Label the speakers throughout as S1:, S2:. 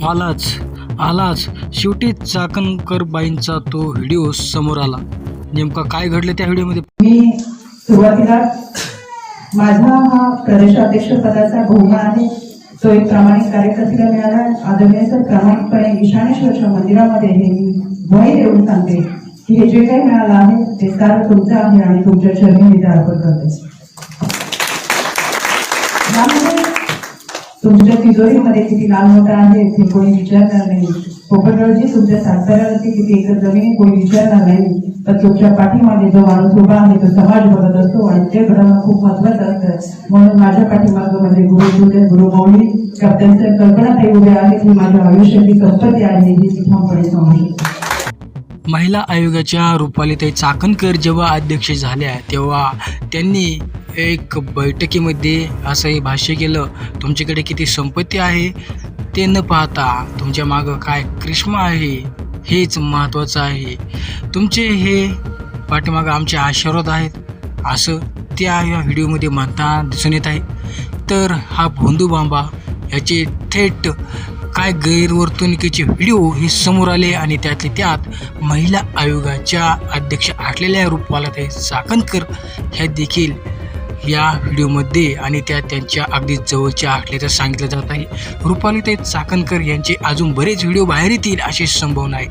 S1: आलाच शेवटी चाकणकर बाईंचा तो व्हिडिओ समोर आला. नेमका काय घडलं त्या व्हिडिओमध्ये?
S2: मी सुरुवातीला माझा हा प्रदेशाध्यक्ष पदाचा भोवमा आहे तो एक प्रामाणिक कार्यकर्त्याला मिळाला. आदरणीय सर, प्रामाणिकपणे ईशानेश्वरच्या मंदिरामध्ये हे मी ग्वाही देऊन सांगते की हे जे काही मिळालं आहे ते सारं तुमचं आहे आणि तुमच्या चरणी मी ते अर्पण करते. यामध्ये तुमच्या तिजोरीमध्ये किती लाल मोठा आहे हे कोणी विचारणार नाही. पोपटरावजी, तुमच्या सातबाऱ्यावरती किती एकर जमीन कोणी विचारणार नाही. तर तुमच्या पाठीमागे जो माणूस उभा आहे तो समाज बघत असतो आणि ते घडवणं खूप महत्वाचं असतं. म्हणून माझ्या पाठीमागं माझे गुरु मौली कॅप्टन सर कल्पनाताई उभे आहेत. ही माझ्या आयुष्याची संपत्ती आहे ही मी ठामपणे सांगू शकते.
S1: महिला आयोगाच्या रुपालीताई चाकणकर जेव्हा अध्यक्ष झाल्या तेव्हा त्यांनी एक बैठकीमध्ये असंही भाष्य केलं, तुमच्याकडे किती संपत्ती आहे ते न पाहता तुमच्या मागं काय करिश्मा आहे हेच महत्त्वाचं आहे. तुमचे हे पाठीमागं आमचे आशीर्वाद आहेत असं त्या या व्हिडिओमध्ये म्हणताना दिसून येत आहे. तर हा भोंदूबाबा याचे थेट काय गैरवर्तणुकीचे व्हिडिओ हे समोर आले आणि त्यातले त्यात महिला आयोगाच्या अध्यक्ष असलेल्या रुपालीताई चाकणकर ह्या देखील या व्हिडिओमध्ये आणि त्या त्यांच्या अगदी जवळच्या असल्याचं सांगितलं जात आहे. रुपालीताई चाकणकर यांचे अजून बरेच व्हिडिओ बाहेर येतील अशी संभावना आहे.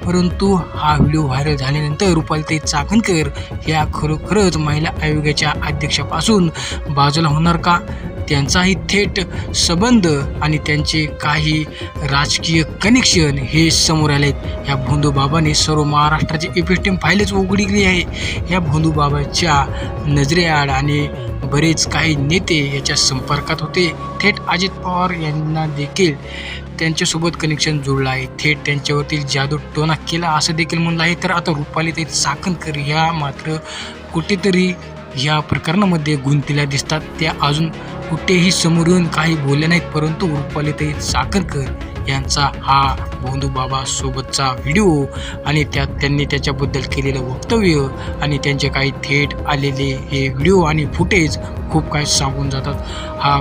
S1: परंतु हा व्हिडिओ व्हायरल झाल्यानंतर रुपालीताई चाकणकर ह्या खरोखरच महिला आयोगाच्या अध्यक्षापासून बाजूला होणार का? त्यांचाही थेट संबंध आणि त्यांचे काही राजकीय कनेक्शन हे समोर आले आहेत. ह्या भोंदूबाबाने सर्व महाराष्ट्राची एफएसटीएम फाईलच उघडली आहे. ह्या भोंदूबाबाच्या नजरेआड आणि बरेच काही नेते याच्या संपर्कात होते. थेट अजित पवार यांना देखील त्यांच्यासोबत कनेक्शन जुळलं आहे. थेट त्यांच्यावरती जादू टोना केला असं देखील म्हणलं आहे. तर आता रुपालीताई चाकणकर ह्या मात्र कुठेतरी या प्रकरणामध्ये गुंतलेल्या दिसतात. त्या अजून कुठेही समोर येऊन काही बोलल्या नाहीत. परंतु रुपालीताई चाकणकर यांचा हा भोंदूबाबा सोबतचा व्हिडिओ आणि त्यात त्यांनी त्याच्याबद्दल केलेलं वक्तव्य आणि त्यांचे काही थेट आलेले हे व्हिडिओ आणि फुटेज खूप काही सांगून जातात. हा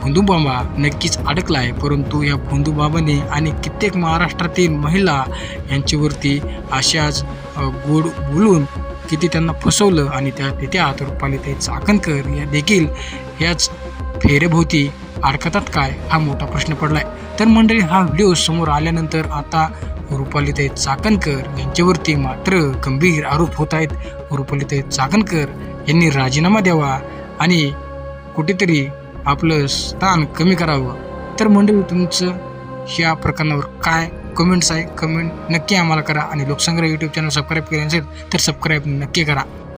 S1: भोंदूबाबा नक्कीच अडकला आहे. परंतु या भोंदूबाबाने आणि कित्येक महाराष्ट्रातील महिला यांच्यावरती अशाच गोड बोलून किती त्यांना फसवलं आणि त्यात रुपालीताई चाकणकर या देखील याच फेरेभोवती अडकतात काय हा मोठा प्रश्न पडलाय. तर मंडळी, हा व्हिडिओ समोर आल्यानंतर आता रुपालीताई चाकणकर यांच्यावरती मात्र गंभीर आरोप होत आहेत. रुपालीताई चाकणकर यांनी राजीनामा द्यावा आणि कुठेतरी आपलं स्थान कमी करावं. तर मंडळी, तुमचं ह्या प्रकरणावर काय कमेंट्स आहे? कमेंट नक्की आम्हाला करा आणि लोकसंग्रह यूट्यूब चॅनल सबस्क्राईब केले नसेल तर सबस्क्राईब नक्की करा.